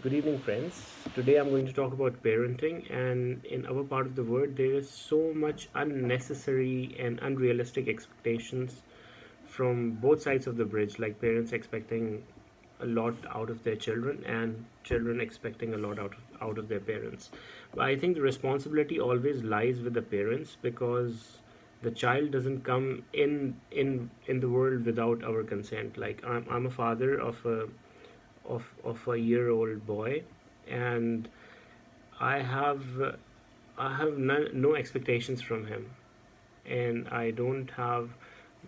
Good evening, friends. Today I'm going to talk about parenting, and in our part of the world, there is so much unnecessary and unrealistic expectations from both sides of the bridge, like parents expecting a lot out of their children and children expecting a lot out of their parents. But I think the responsibility always lies with the parents because the child doesn't come in the world without our consent. Like I'm a father of a year-old boy, and I have no expectations from him, and I don't have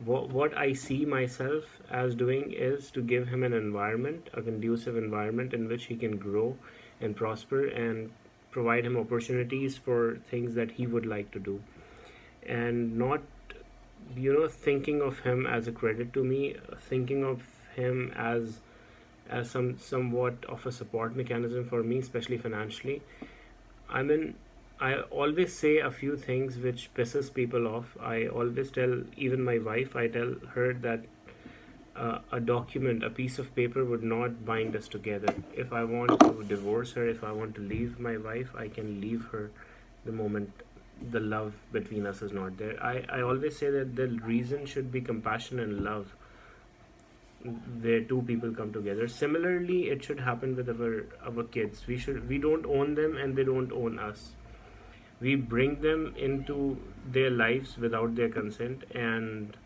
what I see myself as doing is to give him an environment, a conducive environment in which he can grow and prosper and provide him opportunities for things that he would like to do, and not thinking of him as a credit to me, thinking of him as somewhat of a support mechanism for me, especially financially. I mean, I always say a few things which pisses people off. I always tell even my wife, I tell her that a document, a piece of paper would not bind us together. If I want to divorce her, if I want to leave my wife, I can leave her the moment the love between us is not there. I always say that the reason should be compassion and love, where two people come together. Similarly, it should happen with our kids. We don't own them and they don't own us. We bring them into their lives without their consent, and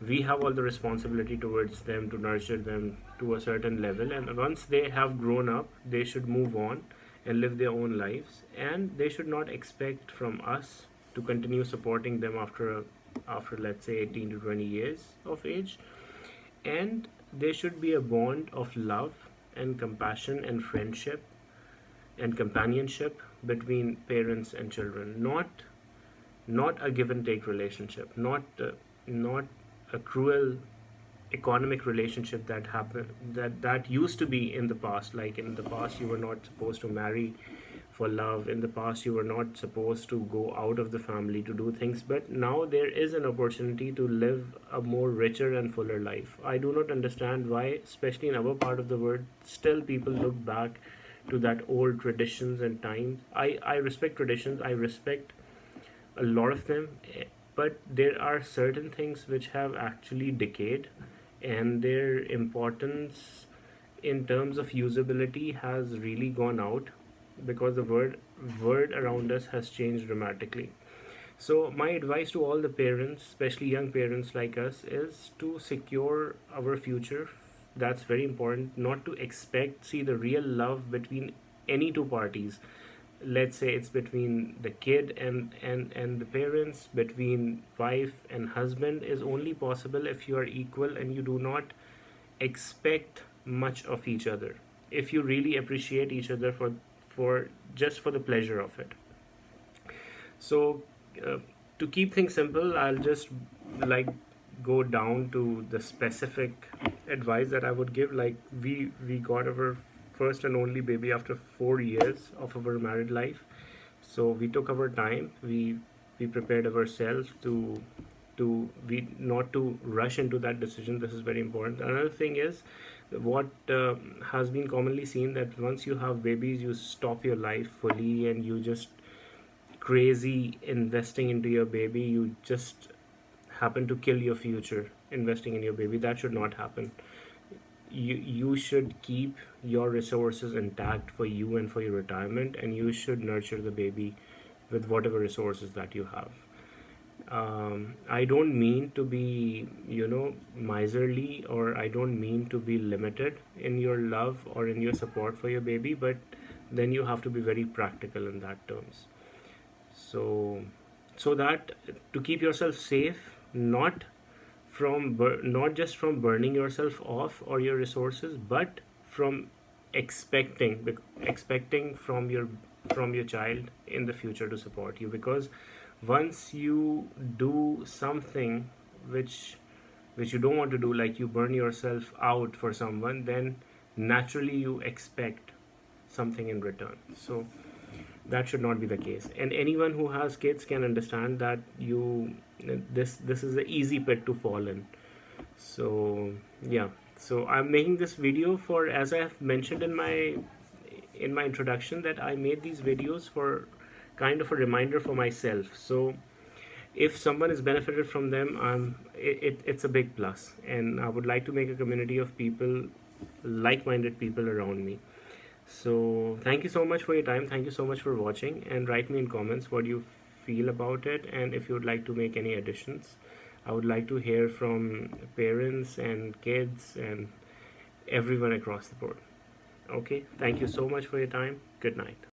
we have all the responsibility towards them to nurture them to a certain level, and once they have grown up, they should move on and live their own lives, and they should not expect from us to continue supporting them after let's say 18 to 20 years of age. And there should be a bond of love and compassion and friendship and companionship between parents and children, not a give and take relationship, not a cruel economic relationship that used to be in the past. Like in the past, you were not supposed to marry for love. In the past, you were not supposed to go out of the family to do things, but now there is an opportunity to live a more richer and fuller life. I do not understand why, especially in our part of the world, still people look back to that old traditions and times. I respect traditions, I respect a lot of them, but there are certain things which have actually decayed, and their importance in terms of usability has really gone out because the word around us has changed dramatically. So my advice to all the parents, especially young parents like us, is to secure our future. That's very important. Not to expect see the real love between any two parties. Let's say it's between the kid and the parents, between wife and husband, is only possible if you are equal and you do not expect much of each other. If you really appreciate each other for just for the pleasure of it. So, uh, to keep things simple, I'll just like go down to the specific advice that I would give. Like we got our first and only baby after 4 years of our married life, so we took our time. We prepared ourselves to we not to rush into that decision. This is very important. Another thing is what has been commonly seen, that once you have babies, you stop your life fully and you just crazy investing into your baby. You just happen to kill your future investing in your baby. That should not happen. You should keep your resources intact for you and for your retirement, and you should nurture the baby with whatever resources that you have. I don't mean to be, miserly, or I don't mean to be limited in your love or in your support for your baby, but then you have to be very practical in that terms. So, so that to keep yourself safe, not just from burning yourself off or your resources, but from expecting from your child in the future to support you. Because once you do something which which you don't want to do, like you burn yourself out for someone, then naturally you expect something in return. So that should not be the case, and anyone who has kids can understand that this is an easy pit to fall in. So yeah, so I'm making this video for, as I have mentioned in my in my introduction that I made these videos for kind of a reminder for myself. So if someone is benefited from them, it's a big plus, and I would like to make a community of people, like-minded people around me. So thank you so much for your time. Thank you so much for watching, and write me in comments what you feel about it, and if you would like to make any additions. I would like to hear from parents and kids and everyone across the board. Okay, thank you so much for your time. Good night.